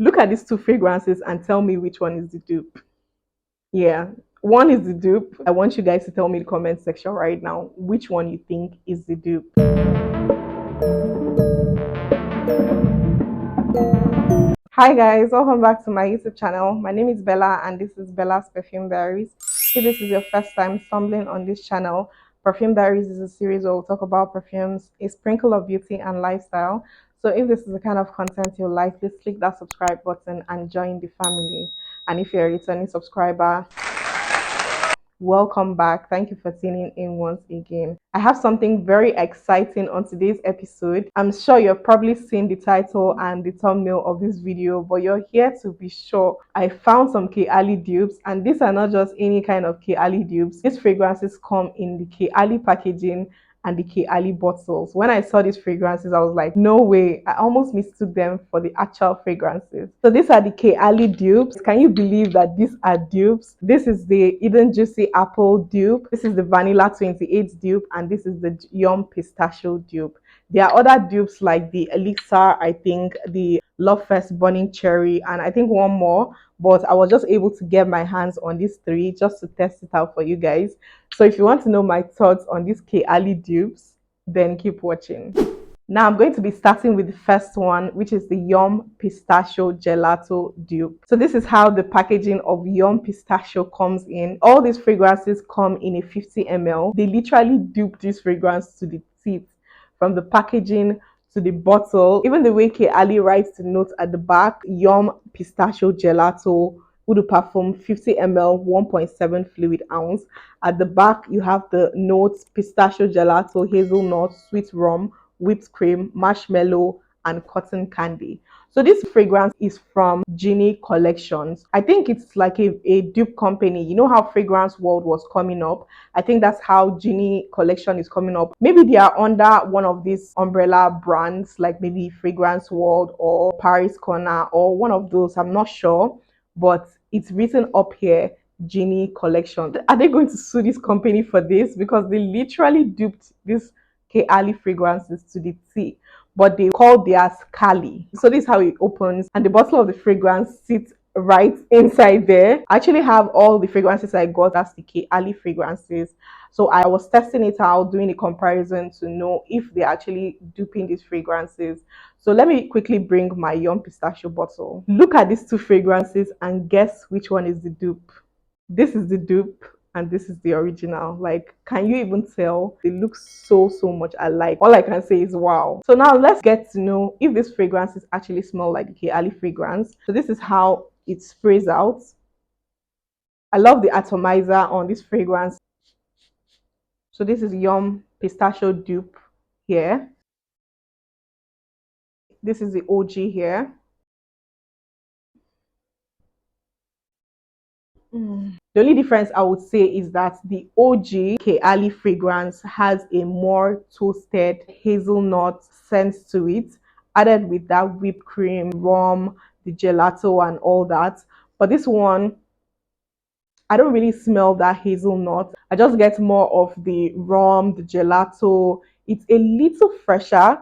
Look at these two fragrances and tell me which one is the dupe. Yeah, one is the dupe. I want you guys to tell me in the comment section right now which one you think is the dupe. Hi guys, welcome back to my YouTube channel. My name is Bella and this is Bella's Perfume Diaries. If this is your first time stumbling on this channel, Perfume Diaries is a series where we'll talk about perfumes, a sprinkle of beauty and lifestyle. So if this is the kind of content you like, please click that subscribe button and join the family. And if you're a returning subscriber, welcome back. Thank you for tuning in once again. I have something very exciting on today's episode. I'm sure you've probably seen the title and the thumbnail of this video, but you're here to be sure. I found some KAYALI dupes, and these are not just any kind of KAYALI dupes. These fragrances come in the KAYALI packaging and the KAYALI bottles. When I saw these fragrances, I was like, no way. I almost mistook them for the actual fragrances. So these are the KAYALI dupes. Can you believe that these are dupes? This is the Eden Juicy Apple dupe. This is the Vanilla 28 dupe. And this is the Yum Pistachio dupe. There are other dupes like the Elixir, I think, the Love Fest Burning Cherry, and I think one more. But I was just able to get my hands on these three just to test it out for you guys. So if you want to know my thoughts on these KAYALI dupes, then keep watching. Now I'm going to be starting with the first one, which is the Yum Pistachio Gelato dupe. So this is how the packaging of Yum Pistachio comes in. All these fragrances come in a 50 ml. They literally dupe this fragrance to the teeth, from the packaging to the bottle. Even the way KAYALI writes the note at the back, Yum Pistachio Gelato Eau de Parfum 50 ml 1.7 fluid ounce. At the back you have the notes: pistachio gelato, hazelnut, sweet rum, whipped cream, marshmallow, and cotton candy. So this fragrance is from GENIE collections. I think it's like a dupe company. You know how Fragrance World was coming up? I think that's how GENIE collection is coming up. Maybe they are under one of these umbrella brands, like maybe Fragrance World or Paris Corner or one of those. I'm not sure, but it's written up here, GENIE collection. Are they going to sue this company for this? Because they literally duped these KAYALI fragrances to the T, but they call theirs KALY. So this is how it opens, and the bottle of the fragrance sits right inside there. I actually have all the fragrances I got. That's the KAYALI fragrances. So I was testing it out, doing a comparison to know if they're actually duping these fragrances. So let me quickly bring my Yum Pistachio bottle. Look at these two fragrances and guess which one is the dupe. This is the dupe and this is the original. Like, can you even tell? They look so much alike. All I can say is wow. So now let's get to know if these fragrances actually smell like the KAYALI fragrance. So this is how it sprays out. I love the atomizer on this fragrance. So this is Yum Pistachio dupe here. This is the OG here. The only difference I would say is that the OG KAYALI fragrance has a more toasted hazelnut scent to it, added with that whipped cream, rum, the gelato, and all that. But this one, I don't really smell that hazelnut. I just get more of the rum, the gelato. It's a little fresher.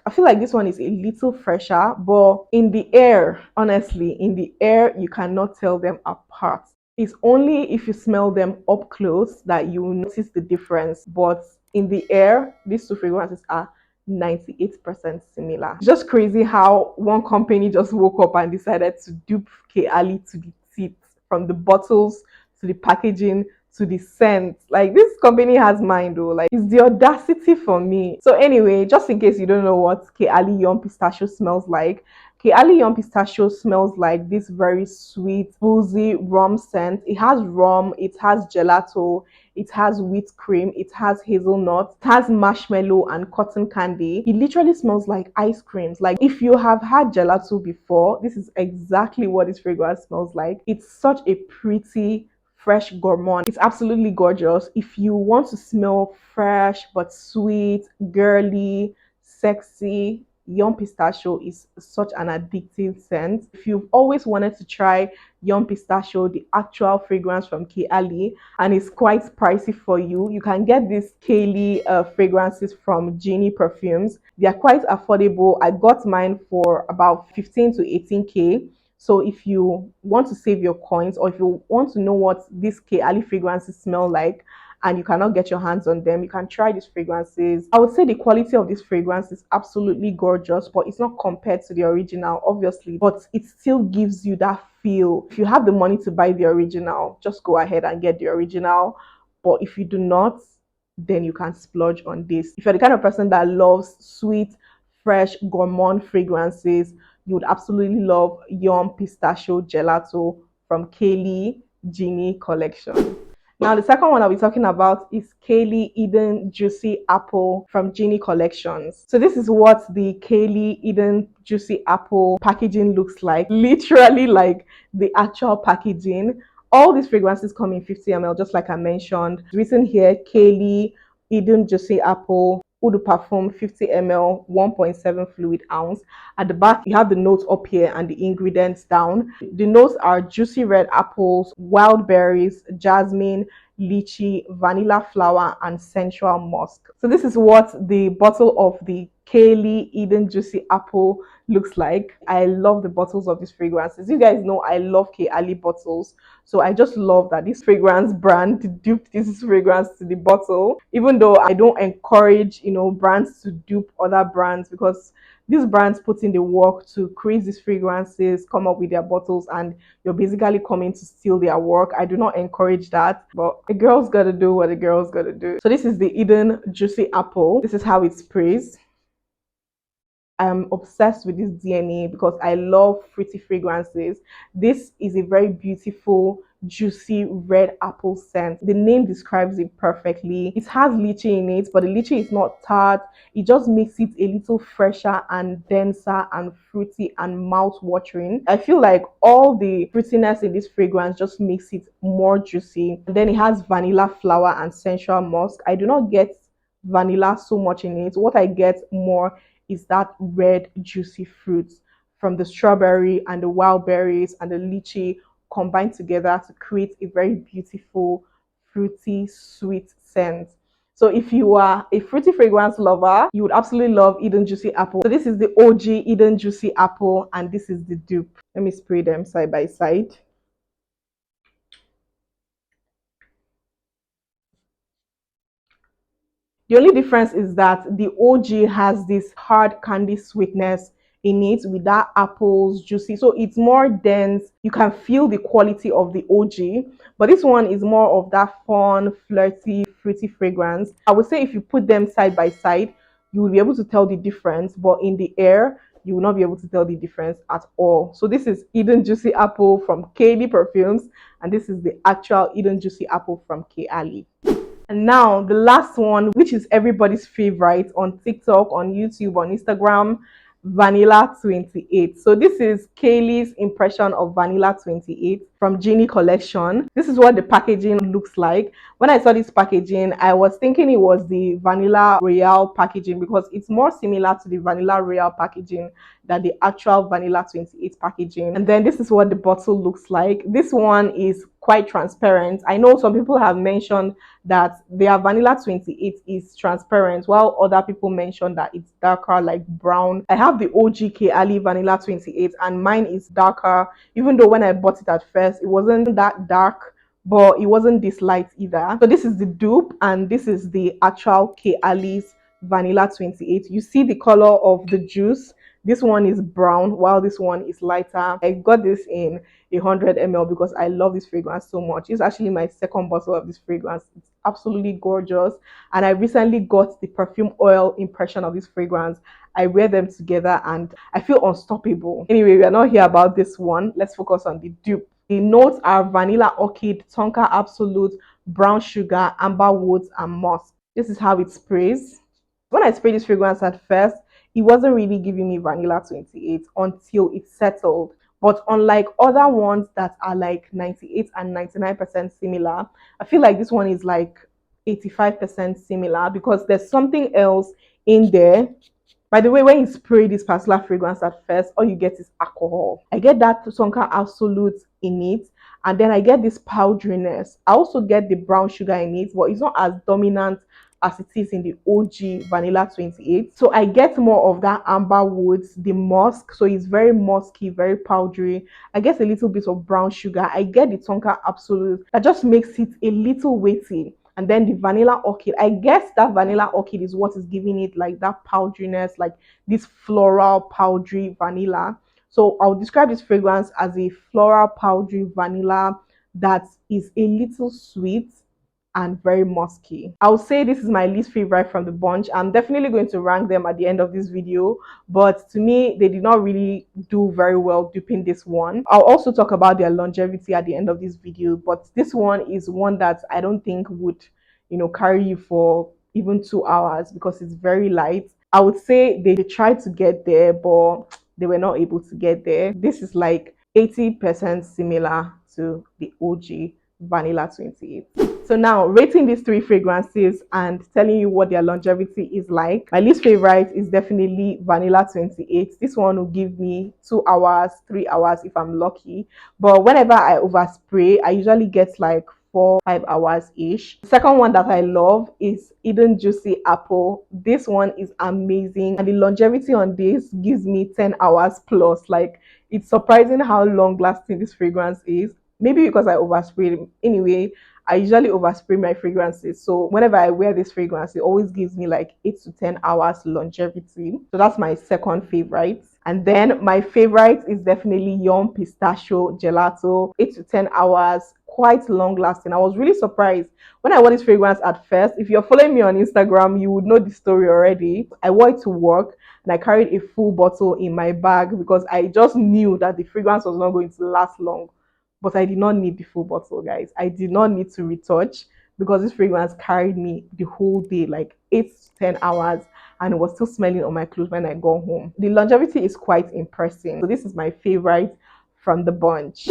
I feel like this one is a little fresher, but in the air, honestly, in the air, you cannot tell them apart. It's only if you smell them up close that you will notice the difference. But in the air, these two fragrances are 98% similar. It's just crazy how one company just woke up and decided to dupe KAYALI to the teeth, from the bottles to the packaging to the scent. Like, this company has mind though. Like, it's the audacity for me. So anyway, just in case you don't know what KAYALI Yum Pistachio smells like, KAYALI Yum Pistachio smells like this very sweet, boozy rum scent. It has rum, it has gelato, it has whipped cream, it has hazelnut, it has marshmallow and cotton candy. It literally smells like ice creams. Like, if you have had gelato before, this is exactly what this fragrance smells like. It's such a pretty, fresh gourmand. It's absolutely gorgeous. If you want to smell fresh but sweet, girly, sexy, Young Pistachio is such an addictive scent. If you've always wanted to try Young Pistachio, the actual fragrance from KAYALI, and it's quite pricey for you, you can get these KAYALI fragrances from GENIE perfumes. They are quite affordable. I got mine for about 15 to 18K. So if you want to save your coins, or if you want to know what these KAYALI fragrances smell like, and you cannot get your hands on them, you can try these fragrances. I would say the quality of this fragrance is absolutely gorgeous, but it's not compared to the original, obviously, but it still gives you that feel. If you have the money to buy the original, just go ahead and get the original. But if you do not, then you can splurge on this. If you're the kind of person that loves sweet, fresh, gourmand fragrances, you would absolutely love Young Pistachio Gelato from KAYALI GENIE collection. Now, the second one I'll be talking about is KAYALI Eden Juicy Apple from GENIE Collections. So this is what the KAYALI Eden Juicy Apple packaging looks like. Literally like the actual packaging. All these fragrances come in 50 ml, just like I mentioned. It's written here, KAYALI Eden Juicy Apple Eau de Parfum 50 ml 1.7 fluid ounce. At the back, you have the notes up here and the ingredients down. The notes are juicy red apples, wild berries, jasmine, lychee, vanilla flower, and sensual musk. So this is what the bottle of the KAYALI Eden Juicy Apple looks like. I love the bottles of these fragrances. You guys know I love KAYALI bottles, so I just love that this fragrance brand duped this fragrance to the bottle. Even though I don't encourage, brands to dupe other brands, because these brands put in the work to create these fragrances, come up with their bottles, and you're basically coming to steal their work. I do not encourage that, but a girl's gotta do what a girl's gotta do. So this is the Eden Juicy Apple. This is how it sprays. I'm obsessed with this DNA because I love fruity fragrances. This is a very beautiful, juicy red apple scent. The name describes it perfectly. It has lychee in it, but the lychee is not tart. It just makes it a little fresher and denser and fruity and mouth-watering. I feel like all the fruitiness in this fragrance just makes it more juicy. And then it has vanilla flower and sensual musk. I do not get vanilla so much in it. What I get more is that red juicy fruit from the strawberry and the wild berries and the lychee combined together to create a very beautiful, fruity, sweet scent. So if you are a fruity fragrance lover, you would absolutely love Eden Juicy Apple. So this is the OG Eden Juicy Apple, and this is the dupe. Let me spray them side by side. The only difference is that the OG has this hard candy sweetness in it with that apples juicy, so it's more dense. You can feel the quality of the OG, but this one is more of that fun, flirty, fruity fragrance. I would say if you put them side by side, you will be able to tell the difference, but in the air, you will not be able to tell the difference at all. So this is Eden Juicy Apple from KAYALI Perfumes, and this is the actual Eden Juicy Apple from KAYALI. And now the last one, which is everybody's favorite on TikTok, on YouTube, on Instagram, Vanilla 28. So this is KAYALI's impression of Vanilla 28 from GENIE collection. This is what the packaging looks like. When I saw this packaging, I was thinking it was the Vanilla Royale packaging, because it's more similar to the Vanilla Royale packaging than the actual Vanilla 28 packaging. And then this is what the bottle looks like. This one is quite transparent. I know some people have mentioned that their Vanilla 28 is transparent, while other people mention that it's darker, like brown. I have the OG KAYALI Vanilla 28, and mine is darker, even though when I bought it at first, it wasn't that dark, but it wasn't this light either. So this is the dupe, and this is the actual KAYALI's Vanilla 28. You see the color of the juice. This one is brown, while this one is lighter. I got this in 100 ml because I love this fragrance so much. It's actually my second bottle of this fragrance. It's absolutely gorgeous, and I recently got the perfume oil impression of this fragrance. I wear them together and I feel unstoppable. Anyway, we are not here about this one. Let's focus on the dupe. The notes are vanilla orchid, tonka absolute, brown sugar, amber woods, and musk. This is how it sprays. When I sprayed this fragrance at first, it wasn't really giving me Vanilla 28 until it settled. But unlike other ones that are like 98 and 99% similar, I feel like this one is like 85% similar, because there's something else in there By the way, when you spray this particular fragrance at first, all you get is alcohol. I get that Tonka Absolute in it, and then I get this powderiness. I also get the brown sugar in it, but it's not as dominant as it is in the OG Vanilla 28. So I get more of that amber woods, the musk. So it's very musky, very powdery. I get a little bit of brown sugar. I get the Tonka Absolute. That just makes it a little weighty. And then the vanilla orchid, I guess that vanilla orchid is what is giving it like that powderiness, like this floral powdery vanilla. So I'll describe this fragrance as a floral powdery vanilla that is a little sweet and very musky. I would say this is my least favorite from the bunch. I'm definitely going to rank them at the end of this video, but to me, they did not really do very well duping this one. I'll also talk about their longevity at the end of this video, but this one is one that I don't think would, carry you for even 2 hours because it's very light. I would say they tried to get there, but they were not able to get there. This is like 80% similar to the OG Vanilla 28. So now rating these three fragrances and telling you what their longevity is like. My least favorite is definitely Vanilla 28. This one will give me 2 hours, 3 hours if I'm lucky. But whenever I overspray, I usually get like 4-5 hours ish. The second one that I love is Eden Juicy Apple. This one is amazing, and the longevity on this gives me 10 hours plus. Like, it's surprising how long lasting this fragrance is. Maybe because I overspray. Anyway, I usually overspray my fragrances. So whenever I wear this fragrance, it always gives me like 8 to 10 hours longevity. So that's my second favorite. And then my favorite is definitely Yum Pistachio Gelato. 8 to 10 hours, quite long lasting. I was really surprised when I wore this fragrance at first. If you're following me on Instagram, you would know the story already. I wore it to work and I carried a full bottle in my bag because I just knew that the fragrance was not going to last long. But I did not need the full bottle, guys. I did not need to retouch because this fragrance carried me the whole day, like 8 to 10 hours, and it was still smelling on my clothes when I got home. The longevity is quite impressive. So this is my favorite from the bunch.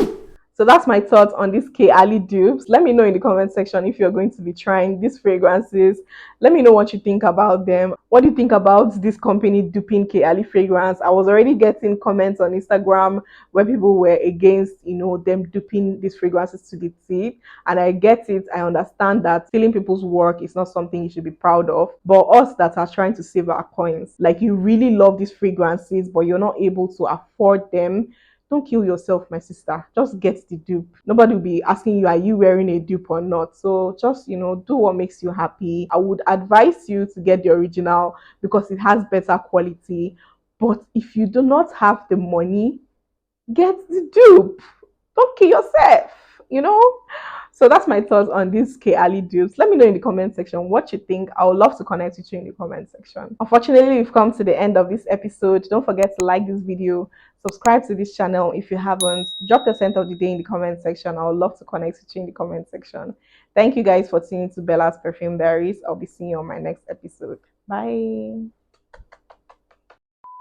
So that's my thoughts on these KAYALI dupes. Let me know in the comment section if you're going to be trying these fragrances. Let me know what you think about them. What do you think about this company duping KAYALI fragrance? I was already getting comments on Instagram where people were against, them duping these fragrances to the teeth. And I get it. I understand that stealing people's work is not something you should be proud of. But us that are trying to save our coins, like you really love these fragrances, but you're not able to afford them, don't kill yourself, my sister. Just get the dupe. Nobody will be asking you, are you wearing a dupe or not? So just, do what makes you happy. I would advise you to get the original because it has better quality. But if you do not have the money, get the dupe. Don't kill yourself. So that's my thoughts on these KAYALI dupes. Let me know in the comment section what you think. I would love to connect with you in the comment section. Unfortunately, we've come to the end of this episode. Don't forget to like this video, subscribe to this channel if you haven't. Drop your scent of the day in the comment section. I would love to connect with you in the comment section. Thank you guys for tuning to Bella's Perfume Diaries. I'll be seeing you on my next episode. Bye.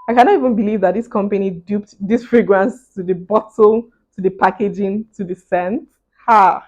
I cannot even believe that this company duped this fragrance to the bottle, to the packaging, to the scent. Ha!